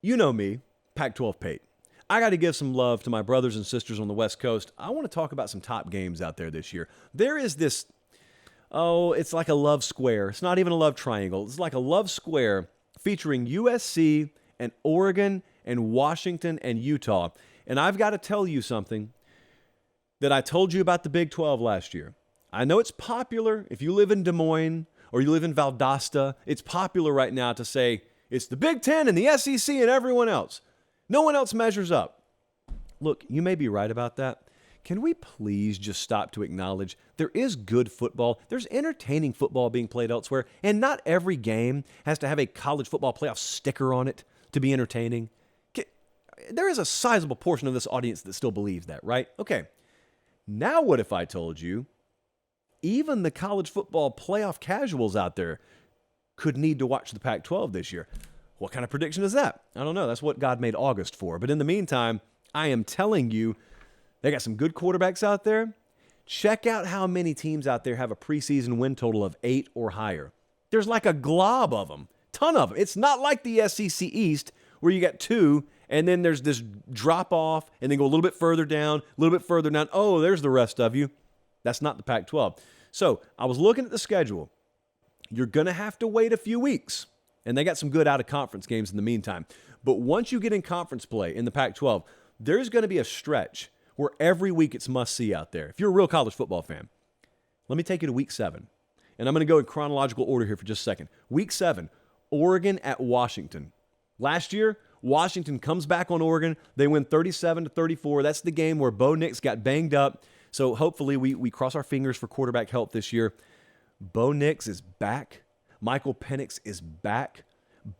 You know me, Pac-12 Pate. I got to give some love to my brothers and sisters on the West Coast. I want to talk about some top games out there this year. There is this, it's like a love square. It's not even a love triangle. It's like a love square featuring USC and Oregon and Washington and Utah. And I've got to tell you something that I told you about the Big 12 last year. I know it's popular if you live in Des Moines or you live in Valdosta. It's popular right now to say it's the Big 10 and the SEC and everyone else. No one else measures up. Look, you may be right about that. Can we please just stop to acknowledge there is good football? There's entertaining football being played elsewhere, and not every game has to have a college football playoff sticker on it to be entertaining. There is a sizable portion of this audience that still believes that, right? Okay. Now what if I told you even the college football playoff casuals out there could need to watch the Pac-12 this year? What kind of prediction is that? I don't know. That's what God made August for. But in the meantime, I am telling you, they got some good quarterbacks out there. Check out how many teams out there have a preseason win total of 8 or higher. There's like a glob of them, ton of them. It's not like the SEC East where you got 2, and then there's this drop off, and then go a little bit further down, a little bit further down. Oh, there's the rest of you. That's not the Pac-12. So I was looking at the schedule. You're going to have to wait a few weeks. And they got some good out-of-conference games in the meantime. But once you get in conference play in the Pac-12, there's going to be a stretch where every week it's must-see out there. If you're a real college football fan, let me take you to Week 7. And I'm going to go in chronological order here for just a second. Week 7, Oregon at Washington. Last year, Washington comes back on Oregon. They win 37-34. That's the game where Bo Nix got banged up. So hopefully we cross our fingers for quarterback help this year. Bo Nix is back. Michael Penix is back.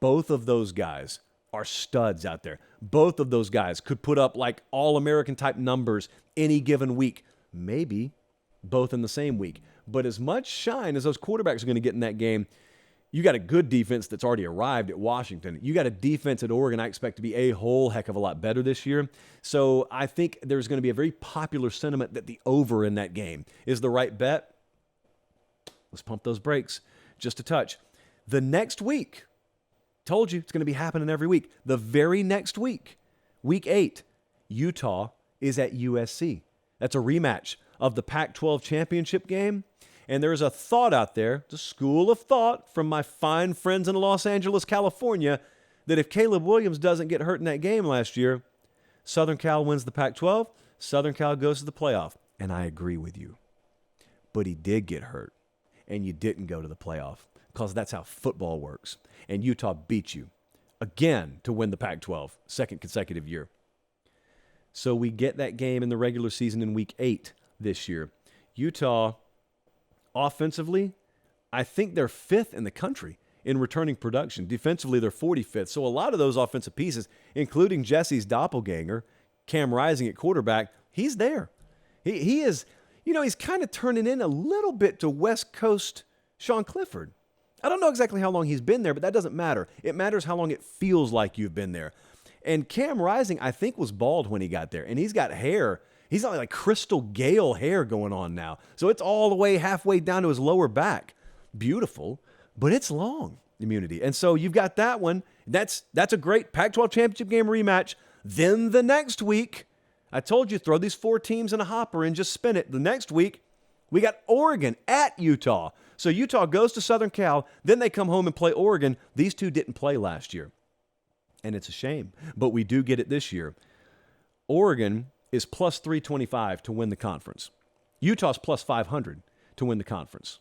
Both of those guys are studs out there. Both of those guys could put up like All-American type numbers any given week. Maybe both in the same week. But as much shine as those quarterbacks are going to get in that game, you got a good defense that's already arrived at Washington. You got a defense at Oregon I expect to be a whole heck of a lot better this year. So I think there's going to be a very popular sentiment that the over in that game is the right bet. Let's pump those brakes just a touch. The next week, told you it's going to be happening every week. The very next week, Week 8, Utah is at USC. That's a rematch of the Pac-12 championship game. And there's a thought out there, the school of thought from my fine friends in Los Angeles, California, that if Caleb Williams doesn't get hurt in that game last year, Southern Cal wins the Pac-12, Southern Cal goes to the playoff. And I agree with you. But he did get hurt, and you didn't go to the playoff because that's how football works. And Utah beat you again to win the Pac-12, second consecutive year. So we get that game in the regular season in Week 8 this year. Utah, offensively, I think they're 5th in the country in returning production. Defensively, they're 45th. So a lot of those offensive pieces, including Jesse's doppelganger, Cam Rising at quarterback, he's there. He is, he's kind of turning in a little bit to West Coast Sean Clifford. I don't know exactly how long he's been there, but that doesn't matter. It matters how long it feels like you've been there. And Cam Rising, I think, was bald when he got there, and he's got hair. He's got like Crystal Gale hair going on now. So it's all the way halfway down to his lower back. Beautiful, but it's long, immunity. And so you've got that one. That's a great Pac-12 championship game rematch. Then the next week, I told you, throw these 4 teams in a hopper and just spin it. The next week, we got Oregon at Utah. So Utah goes to Southern Cal. Then they come home and play Oregon. These two didn't play last year. And it's a shame, but we do get it this year. Oregon is plus 325 to win the conference. Utah's plus 500 to win the conference.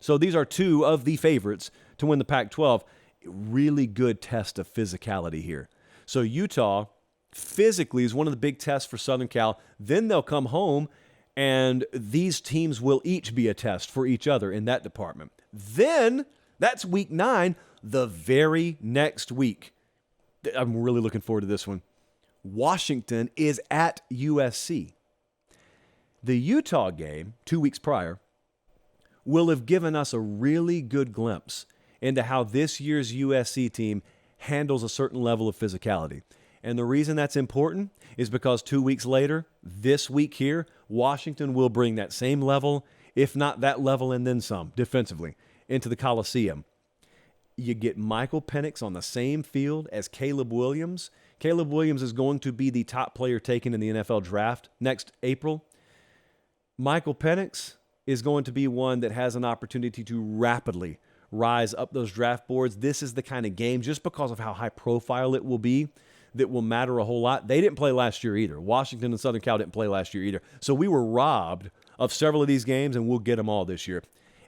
So these are 2 of the favorites to win the Pac-12. Really good test of physicality here. So Utah physically is one of the big tests for Southern Cal. Then they'll come home, and these teams will each be a test for each other in that department. Then, that's Week 9, the very next week. I'm really looking forward to this one. Washington is at USC. The Utah game, 2 weeks prior, will have given us a really good glimpse into how this year's USC team handles a certain level of physicality. And the reason that's important is because 2 weeks later, this week here, Washington will bring that same level, if not that level and then some, defensively, into the Coliseum. You get Michael Penix on the same field as Caleb Williams. Caleb Williams is going to be the top player taken in the NFL draft next April. Michael Penix is going to be one that has an opportunity to rapidly rise up those draft boards. This is the kind of game, just because of how high profile it will be, that will matter a whole lot. They didn't play last year either. Washington and Southern Cal didn't play last year either. So we were robbed of several of these games, and we'll get them all this year.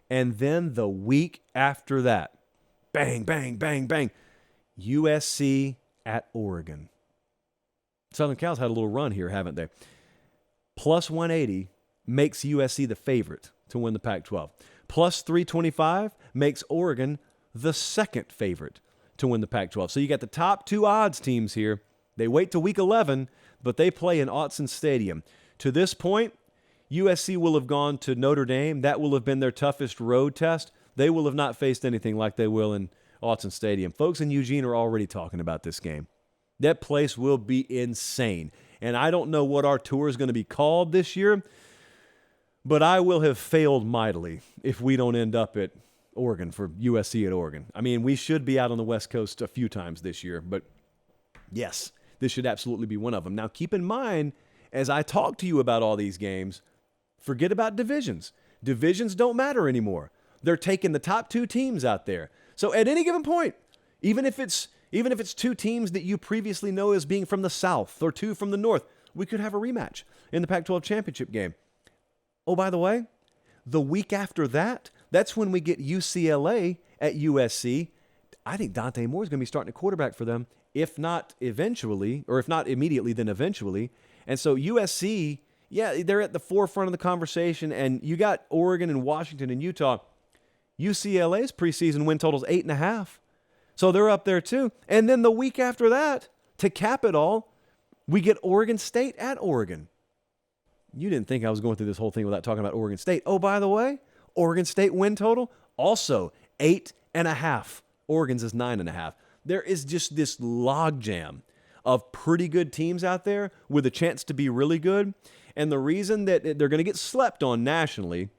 And then the week after that, bang, bang, bang, bang, USC at Oregon. Southern Cal's had a little run here, haven't they? Plus 180 makes USC the favorite to win the Pac-12. Plus 325 makes Oregon the second favorite to win the Pac-12. So you got the top two odds teams here. They wait till week 11, but they play in Autzen Stadium. To this point, USC will have gone to Notre Dame. That will have been their toughest road test. They will have not faced anything like they will in Autzen Stadium. Folks in Eugene are already talking about this game. That place will be insane. And I don't know what our tour is going to be called this year, but I will have failed mightily if we don't end up at Oregon for USC at Oregon. I mean, we should be out on the West Coast a few times this year, but yes, this should absolutely be one of them. Now, keep in mind, as I talk to you about all these games, forget about divisions. Divisions don't matter anymore. They're taking the top two teams out there. So at any given point, even if it's two teams that you previously know as being from the South or two from the North, we could have a rematch in the Pac-12 championship game. Oh, by the way, the week after that, that's when we get UCLA at USC. I think Dante Moore is going to be starting a quarterback for them, if not eventually, or if not immediately, then eventually. And so USC, yeah, they're at the forefront of the conversation, and you got Oregon and Washington and Utah. UCLA's preseason win total is 8.5. So they're up there too. And then the week after that, to cap it all, we get Oregon State at Oregon. You didn't think I was going through this whole thing without talking about Oregon State. Oh, by the way, Oregon State win total, also 8.5. Oregon's is 9.5. There is just this logjam of pretty good teams out there with a chance to be really good. And the reason that they're going to get slept on nationally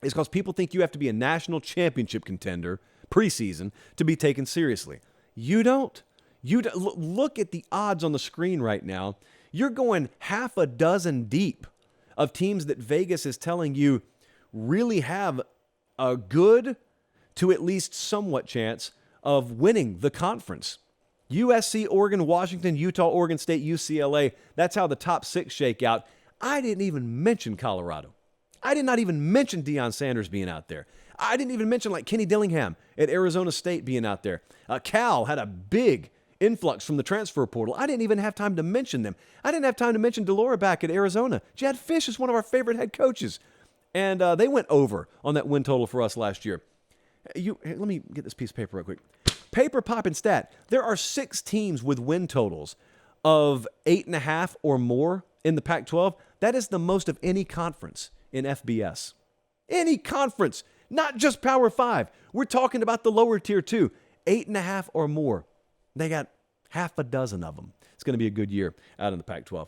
is because people think you have to be a national championship contender preseason to be taken seriously. You don't. Look at the odds on the screen right now. You're going half a dozen deep of teams that Vegas is telling you really have a good to at least somewhat chance of winning the conference. USC, Oregon, Washington, Utah, Oregon State, UCLA. That's how the top six shake out. I didn't even mention Colorado. I did not even mention Deion Sanders being out there. I didn't even mention like Kenny Dillingham at Arizona State being out there. Cal had a big influx from the transfer portal. I didn't even have time to mention them. I didn't have time to mention Delora back at Arizona. Jed Fish is one of our favorite head coaches. And they went over on that win total for us last year. Let me get this piece of paper real quick. Paper popping stat. There are 6 teams with win totals of 8.5 or more in the Pac-12. That is the most of any conference in FBS. Any conference, not just Power 5. We're talking about the lower tier too. 8.5 or more. They got half a dozen of them. It's going to be a good year out in the Pac-12.